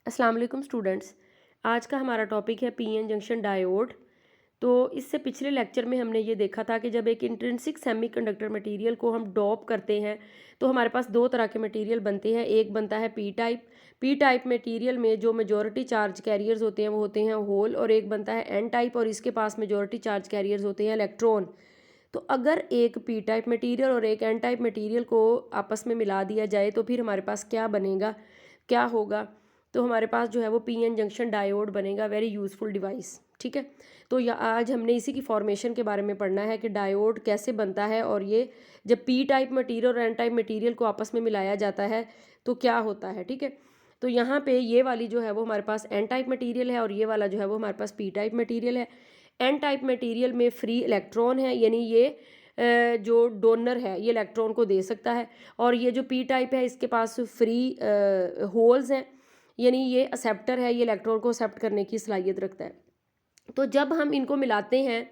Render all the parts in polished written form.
अस्सलाम वालेकुम स्टूडेंट्स। आज का हमारा टॉपिक है पीएन जंक्शन डायोड। तो इससे पिछले लेक्चर में हमने ये देखा था कि जब एक इंट्रिंसिक सेमीकंडक्टर मटेरियल को हम डॉप करते हैं तो हमारे पास दो तरह के मटेरियल बनते हैं। एक बनता है P type. P type material में जो मेजॉरिटी चार्ज कैरियर्स होते हैं वो होते हैं होल, और एक बनता है एन टाइप और इसके पास मेजॉरिटी चार्ज कैरियर्स होते हैं इलेक्ट्रॉन। तो अगर एक पी टाइप मटेरियल और एक एन टाइप मटेरियल को आपस में मिला दिया जाए तो फिर हमारे पास क्या बनेगा, क्या होगा? तो हमारे पास जो है वो पीएन जंक्शन डायोड बनेगा। Very useful device. ठीक है। तो आज हमने इसी की फॉर्मेशन के बारे में पढ़ना है कि डायोड कैसे बनता है, और ये जब पी टाइप मटेरियल और एन टाइप मटेरियल को आपस में मिलाया जाता है तो क्या होता है। ठीक है। तो यहाँ पे ये वाली जो है वो हमारे पास एन टाइप मटेरियल है और ये वाला जो है वो हमारे पास पी टाइप मटेरियल है। एन टाइप मटेरियल में फ्री इलेक्ट्रॉन है, यानी ये जो डोनर है ये इलेक्ट्रॉन को दे सकता है, और ये जो पी टाइप है इसके पास फ्री होल्स हैं, यानी ये एक्सेप्टर है, ये इलेक्ट्रॉन को एक्सेप्ट करने की सलाहियत रखता है। तो जब हम इनको मिलाते हैं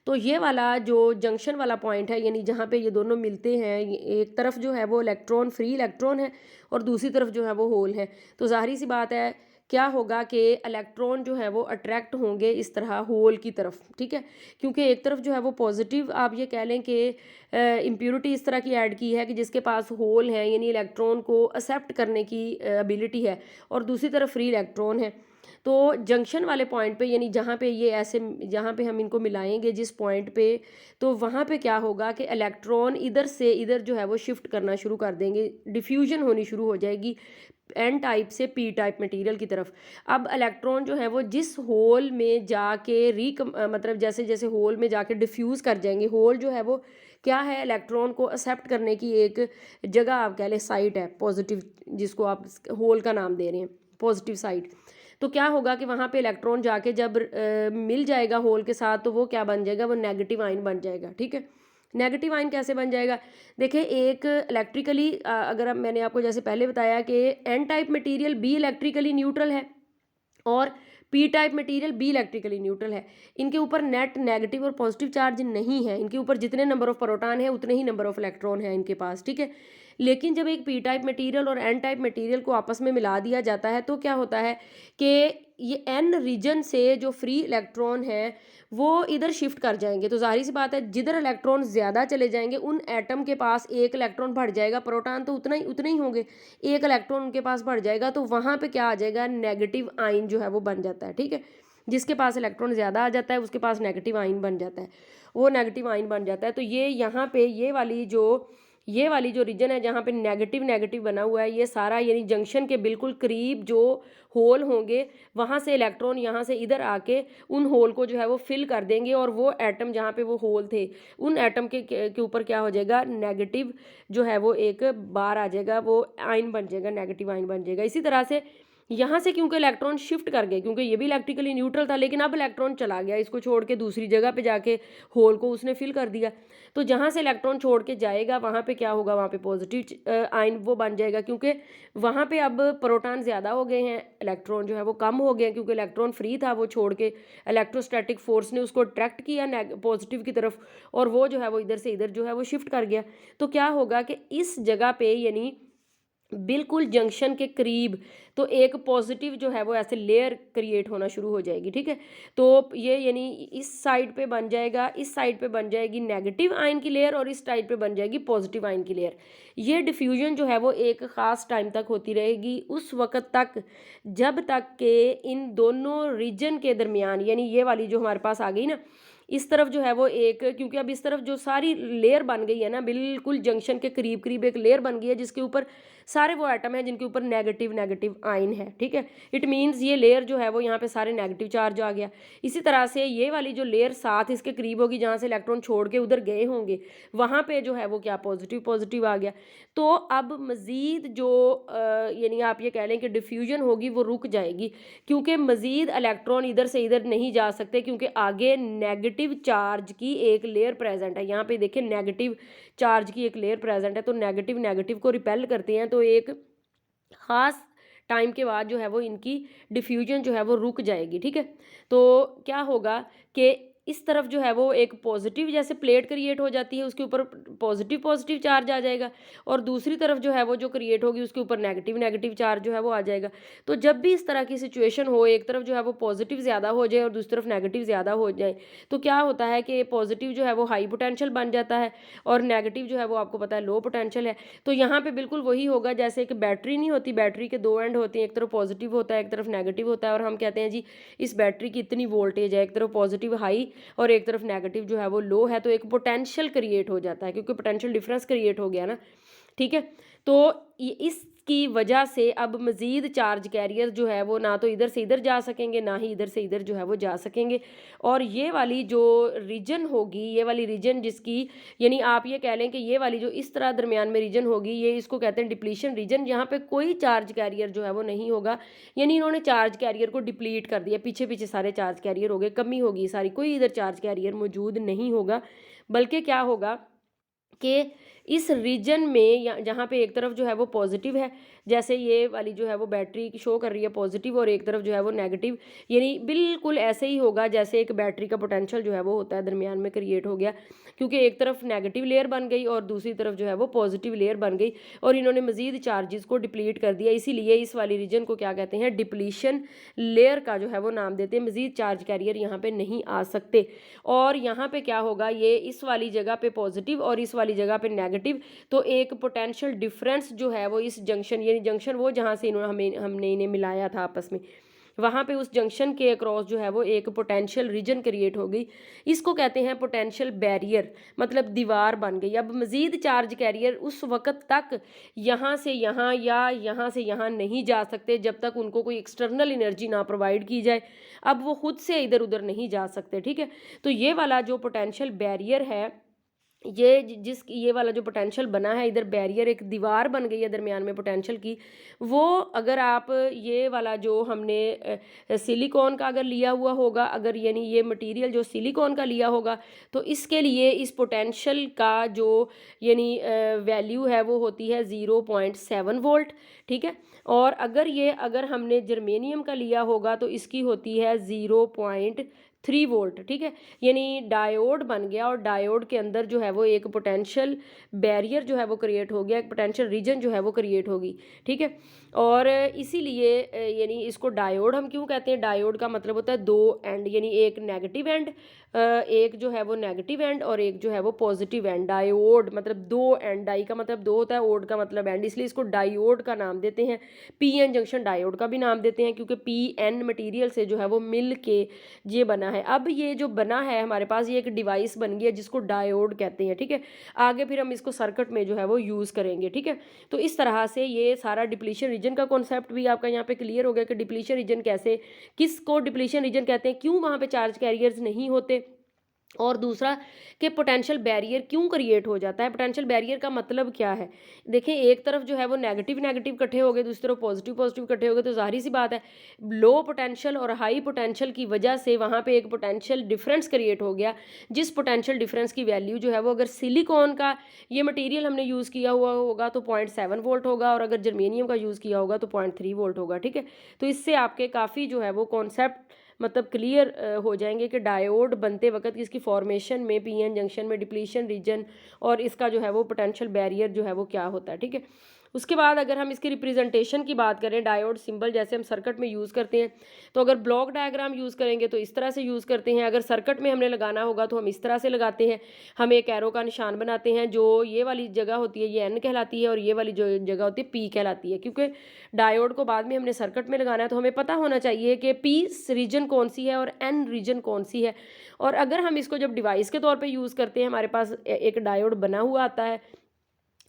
तो ये वाला जो जंक्शन वाला पॉइंट है, यानी जहाँ पे ये दोनों मिलते हैं, एक तरफ जो है वो इलेक्ट्रॉन फ्री इलेक्ट्रॉन है और दूसरी तरफ जो है वो होल है। तो जाहिर सी बात है क्या होगा कि इलेक्ट्रॉन जो है वो अट्रैक्ट होंगे इस तरह होल की तरफ। ठीक है। क्योंकि एक तरफ जो है वो पॉजिटिव, आप ये कह लें कि इम्प्योरिटी इस तरह की ऐड की है कि जिसके पास होल है, यानी इलेक्ट्रॉन को एक्सेप्ट करने की एबिलिटी है, और दूसरी तरफ फ्री इलेक्ट्रॉन है। तो जंक्शन वाले पॉइंट पे, यानी जहाँ पे ये ऐसे, जहाँ पे हम इनको मिलाएंगे जिस पॉइंट पे, तो वहाँ पे क्या होगा कि इलेक्ट्रॉन इधर से इधर जो है वो शिफ्ट करना शुरू कर देंगे, डिफ्यूजन होनी शुरू हो जाएगी एन टाइप से पी टाइप मटेरियल की तरफ। अब इलेक्ट्रॉन जो है वो जिस होल में जाके मतलब जैसे जैसे होल में जाके डिफ्यूज़ कर जाएंगे, होल जो है वो क्या है, इलेक्ट्रॉन को एक्सेप्ट करने की एक जगह आप कह लें, साइट है पॉजिटिव, जिसको आप होल का नाम दे रहे हैं पॉजिटिव साइट। तो क्या होगा कि वहाँ पे इलेक्ट्रॉन जाके जब मिल जाएगा होल के साथ तो वो क्या बन जाएगा, वो नेगेटिव आयन बन जाएगा। ठीक है। नेगेटिव आयन कैसे बन जाएगा? देखिए, एक इलेक्ट्रिकली अगर मैंने आपको जैसे पहले बताया कि N type material be electrically neutral है और P type material be electrically neutral है। इनके ऊपर नेट नेगेटिव और पॉजिटिव चार्ज नहीं है, इनके ऊपर जितने नंबर ऑफ प्रोटॉन है उतने ही नंबर ऑफ इलेक्ट्रॉन है इनके पास। ठीक है। लेकिन जब एक पी टाइप मटेरियल और एन टाइप मटेरियल को आपस में मिला दिया जाता है तो क्या होता है कि ये एन रीजन से जो फ्री इलेक्ट्रॉन है वो इधर शिफ्ट कर जाएंगे। तो जाहिर सी बात है जिधर इलेक्ट्रॉन ज़्यादा चले जाएंगे उन एटम के पास एक इलेक्ट्रॉन बढ़ जाएगा, प्रोटॉन तो उतने ही होंगे, एक इलेक्ट्रॉन उनके पास बढ़ जाएगा, तो वहाँ पे क्या आ जाएगा, नेगेटिव आइन जो है वो बन जाता है। ठीक है। जिसके पास इलेक्ट्रॉन ज़्यादा आ जाता है उसके पास नेगेटिव आइन बन जाता है, वो नेगेटिव आइन बन जाता है। तो ये यहाँ पे ये वाली जो रीजन है जहाँ पे नेगेटिव नेगेटिव बना हुआ है, ये सारा यानी जंक्शन के बिल्कुल करीब जो होल होंगे वहाँ से इलेक्ट्रॉन यहाँ से इधर आके उन होल को जो है वो फिल कर देंगे, और वो एटम जहाँ पे वो होल थे उन एटम के ऊपर क्या हो जाएगा, नेगेटिव जो है वो एक बार आ जाएगा, वो आइन बन जाएगा, नेगेटिव आइन बन जाएगा। इसी तरह से यहाँ से क्योंकि इलेक्ट्रॉन शिफ्ट कर गए, क्योंकि ये भी इलेक्ट्रिकली न्यूट्रल था लेकिन अब इलेक्ट्रॉन चला गया, इसको छोड़ के दूसरी जगह पे जाके होल को उसने फिल कर दिया। तो जहाँ से इलेक्ट्रॉन छोड़ के जाएगा वहाँ पे क्या होगा, वहाँ पे पॉजिटिव आइन वो बन जाएगा, क्योंकि वहाँ पे अब प्रोटॉन ज़्यादा हो गए हैं, इलेक्ट्रॉन जो है वो कम हो गए, क्योंकि इलेक्ट्रॉन फ्री था, वो छोड़ के इलेक्ट्रोस्टैटिक फोर्स ने उसको अट्रैक्ट किया पॉजिटिव की तरफ, और वो जो है वो इधर से इधर जो है वो शिफ्ट कर गया। तो क्या होगा कि इस जगह पे यानी बिल्कुल जंक्शन के करीब तो एक पॉजिटिव जो है वो ऐसे लेयर क्रिएट होना शुरू हो जाएगी। ठीक है। तो ये यानी इस साइड पे बन जाएगा, इस साइड पे बन जाएगी नेगेटिव आयन की लेयर और इस साइड पे बन जाएगी पॉजिटिव आयन की लेयर। ये डिफ्यूजन जो है वो एक ख़ास टाइम तक होती रहेगी, उस वक्त तक जब तक के इन दोनों रीजन के दरमियान, यानी ये वाली जो हमारे पास आ गई ना, इस तरफ जो है वो एक, क्योंकि अब इस तरफ जो सारी लेयर बन गई है ना, बिल्कुल जंक्शन के करीब करीब एक लेयर बन गई है जिसके ऊपर सारे वो एटम हैं जिनके ऊपर नेगेटिव नेगेटिव आयन है। ठीक है। इट मीन्स ये लेयर जो है वो यहाँ पे सारे नेगेटिव चार्ज आ गया। इसी तरह से ये वाली जो लेयर साथ इसके करीब होगी जहाँ से इलेक्ट्रॉन छोड़ के उधर गए होंगे, वहाँ पे जो है वो क्या, पॉजिटिव पॉजिटिव आ गया। तो अब मज़ीद जो यानी आप ये कह लें कि डिफ्यूजन होगी वो रुक जाएगी, क्योंकि मज़ीद इलेक्ट्रॉन इधर से इधर नहीं जा सकते, क्योंकि आगे नेगेटिव चार्ज की एक लेयर प्रेजेंट है। यहाँ पे देखिए नेगेटिव चार्ज की एक लेयर प्रेजेंट है, तो नेगेटिव नेगेटिव को रिपेल करते हैं, तो एक ख़ास टाइम के बाद जो है वो इनकी डिफ्यूजन जो है वो रुक जाएगी। ठीक है। तो क्या होगा कि इस तरफ जो है वो एक पॉजिटिव जैसे प्लेट क्रिएट हो जाती है, उसके ऊपर पॉजिटिव पॉजिटिव चार्ज आ जाएगा, और दूसरी तरफ जो है वो जो क्रिएट होगी उसके ऊपर नेगेटिव नेगेटिव चार्ज जो है वो आ जाएगा। तो जब भी इस तरह की सिचुएशन हो, एक तरफ जो है वो पॉजिटिव ज़्यादा हो जाए और दूसरी तरफ नेगेटिव ज़्यादा हो जाए, तो क्या होता है कि पॉजिटिव जो है वो हाई पोटेंशियल बन जाता है और नेगेटिव जो है वो आपको पता है लो पोटेंशियल है। तो यहाँ पे बिल्कुल वही होगा जैसे एक बैटरी नहीं होती, बैटरी के दो एंड होते हैं, एक तरफ पॉजिटिव होता है एक तरफ नेगेटिव होता है, और हम कहते हैं जी इस बैटरी की इतनी वोल्टेज है, एक तरफ पॉजिटिव हाई और एक तरफ नेगेटिव जो है वो लो है, तो एक पोटेंशियल क्रिएट हो जाता है क्योंकि पोटेंशियल डिफरेंस क्रिएट हो गया ना। ठीक है, तो इसकी वजह से अब मज़ीद चार्ज कैरियर जो है वो ना तो इधर से इधर जा सकेंगे, ना ही इधर से इधर जो है वो जा सकेंगे। और ये वाली जो रीजन होगी, ये वाली रीजन जिसकी, यानी आप ये कह लें कि ये वाली जो इस तरह दरमियान में रीजन होगी, ये इसको कहते हैं डिप्लीशन रीजन। यहाँ पे कोई चार्ज कैरियर जो है वो नहीं होगा, यानी इन्होंने चार्ज कैरियर को डिप्लीट कर दिया, पीछे पीछे सारे चार्ज कैरियर हो गए, कमी होगी सारी, कोई इधर चार्ज कैरियर मौजूद नहीं होगा। बल्कि क्या होगा कि इस रीजन में या जहाँ पे एक तरफ जो है वो पॉजिटिव है, जैसे ये वाली जो है वो बैटरी शो कर रही है पॉजिटिव, और एक तरफ जो है वो नेगेटिव, यानी बिल्कुल ऐसे ही होगा जैसे एक बैटरी का पोटेंशियल जो है वो होता है दरमियान में क्रिएट हो गया, क्योंकि एक तरफ नेगेटिव लेयर बन गई और दूसरी तरफ जो है वो पॉजिटिव लेयर बन गई, और इन्होंने मजीद चार्जेस को डिप्लीट कर दिया। इसीलिए इस वाली रीजन को क्या कहते हैं, डिप्लीशन लेयर का जो है वो नाम देते हैं। मजीद चार्ज कैरियर यहाँ पे नहीं आ सकते, और यहाँ पे क्या होगा, ये इस वाली जगह पे पॉजिटिव और इस वाली जगह पे नेगेटिव, तो एक पोटेंशियल डिफरेंस जो है वो इस जंक्शन, यानी जंक्शन वो जहाँ से हमने इन्हें मिलाया था आपस में, वहाँ पे उस जंक्शन के अक्रॉस जो है वो एक पोटेंशियल रीजन क्रिएट हो गई। इसको कहते हैं पोटेंशियल बैरियर, मतलब दीवार बन गई। अब मज़ीद चार्ज कैरियर उस वक़्त तक यहाँ से यहाँ या यहाँ से यहाँ नहीं जा सकते जब तक उनको कोई एक्सटर्नल एनर्जी ना प्रोवाइड की जाए। अब वो खुद से इधर उधर नहीं जा सकते, ठीक है। तो ये वाला जो पोटेंशियल बैरियर है, ये वाला जो पोटेंशियल बना है, इधर बैरियर एक दीवार बन गई है दरमियान में पोटेंशियल की, वो अगर आप ये वाला जो हमने सिलिकॉन का अगर लिया हुआ होगा, अगर यानी ये मटेरियल जो सिलिकॉन का लिया होगा, तो इसके लिए इस पोटेंशियल का जो यानी वैल्यू है वो होती है 0.7 वोल्ट, ठीक है। और अगर हमने जर्मेनियम का लिया होगा तो इसकी होती है 0.3 वोल्ट, ठीक है। यानी डायोड बन गया, और डायोड के अंदर जो है वो एक पोटेंशियल बैरियर जो है वो क्रिएट हो गया, एक पोटेंशियल रीजन जो है वो क्रिएट होगी, ठीक है। और इसीलिए यानी इसको डायोड हम क्यों कहते हैं, डायोड का मतलब होता है दो एंड, यानी एक नेगेटिव एंड, एक जो है वो नेगेटिव एंड और एक जो है वो पॉजिटिव एंड। डायोड मतलब दो एंड, डाई का मतलब दो होता है, ओड का मतलब एंड, इसलिए इसको डायोड का नाम देते हैं। पी एन जंक्शन डायोड का भी नाम देते हैं क्योंकि पी एन मटीरियल से जो है वो मिल के ये बना है। अब ये जो बना है हमारे पास, ये एक डिवाइस बन गई है जिसको डायोड कहते हैं, ठीक है। आगे फिर हम इसको सर्किट में जो है वो यूज़ करेंगे, ठीक है। तो इस तरह से ये सारा डिप्लीशन रीजन का कॉन्सेप्ट भी आपका यहाँ पे क्लियर हो गया कि डिप्लीशन रीजन कैसे, किसको डिप्लीशन रीजन कहते हैं, क्यों वहाँ पे चार्ज कैरियर्स नहीं होते, और दूसरा कि पोटेंशियल बैरियर क्यों क्रिएट हो जाता है। पोटेंशियल बैरियर का मतलब क्या है, देखें एक तरफ जो है वो नेगेटिव नेगेटिव इकट्ठे हो गए, दूसरी तरफ पॉजिटिव पॉजिटिव इकट्ठे हो गए, तो जाहिर सी बात है लो पोटेंशियल और हाई पोटेंशियल की वजह से वहाँ पे एक पोटेंशियल डिफरेंस क्रिएट हो गया, जिस पोटेंशियल डिफरेंस की वैल्यू जो है वो, अगर सिलिकॉन का ये मटेरियल हमने यूज़ किया हुआ होगा तो 0.7 वोल्ट होगा, और अगर जर्मेनियम का यूज़ किया होगा तो 0.3 वोल्ट होगा, ठीक है। तो इससे आपके काफ़ी जो है वो कॉन्सेप्ट मतलब क्लियर हो जाएंगे कि डायोड बनते वक्त इसकी फॉर्मेशन में, पीएन जंक्शन में डिप्लीशन रीजन और इसका जो है वो पोटेंशियल बैरियर जो है वो क्या होता है, ठीक है। उसके बाद अगर हम इसकी रिप्रेजेंटेशन की बात करें, डायोड सिंबल जैसे हम सर्किट में यूज़ करते हैं, तो अगर ब्लॉक डायग्राम यूज़ करेंगे तो इस तरह से यूज़ करते हैं, अगर सर्किट में हमने लगाना होगा तो हम इस तरह से लगाते हैं, हम एक एरो का निशान बनाते हैं, जो ये वाली जगह होती है ये एन कहलाती है और ये वाली जो जगह होती है पी कहलाती है, क्योंकि डायोड को बाद में हमने सर्किट में लगाना है तो हमें पता होना चाहिए कि पी रीजन कौन सी है और एन रीजन कौन सी है। और अगर हम इसको जब डिवाइस के तौर पे यूज़ करते हैं, हमारे पास एक डायोड बना हुआ आता है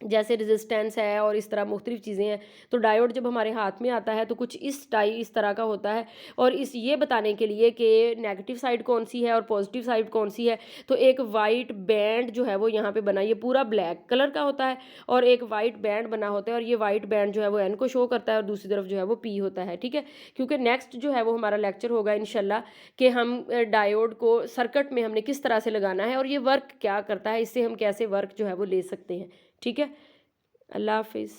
जैसे रेजिस्टेंस है और इस तरह मुख्तलिफ चीज़ें हैं, तो डायोड जब हमारे हाथ में आता है तो कुछ इस तरह का होता है, और इस ये बताने के लिए कि नेगेटिव साइड कौन सी है और पॉजिटिव साइड कौन सी है, तो एक वाइट बैंड जो है वो यहाँ पे बना, ये पूरा ब्लैक कलर का होता है और एक वाइट बैंड बना होता है, और ये वाइट बैंड जो है वो एन को शो करता है और दूसरी तरफ जो है वो पी होता है, ठीक है। क्योंकि नेक्स्ट जो है वो हमारा लेक्चर होगा इंशाल्लाह कि हम डायोड को सर्किट में हमने किस तरह से लगाना है और ये वर्क क्या करता है, इससे हम कैसे वर्क जो है वो ले सकते हैं, ठीक है। अल्लाह हाफिज़।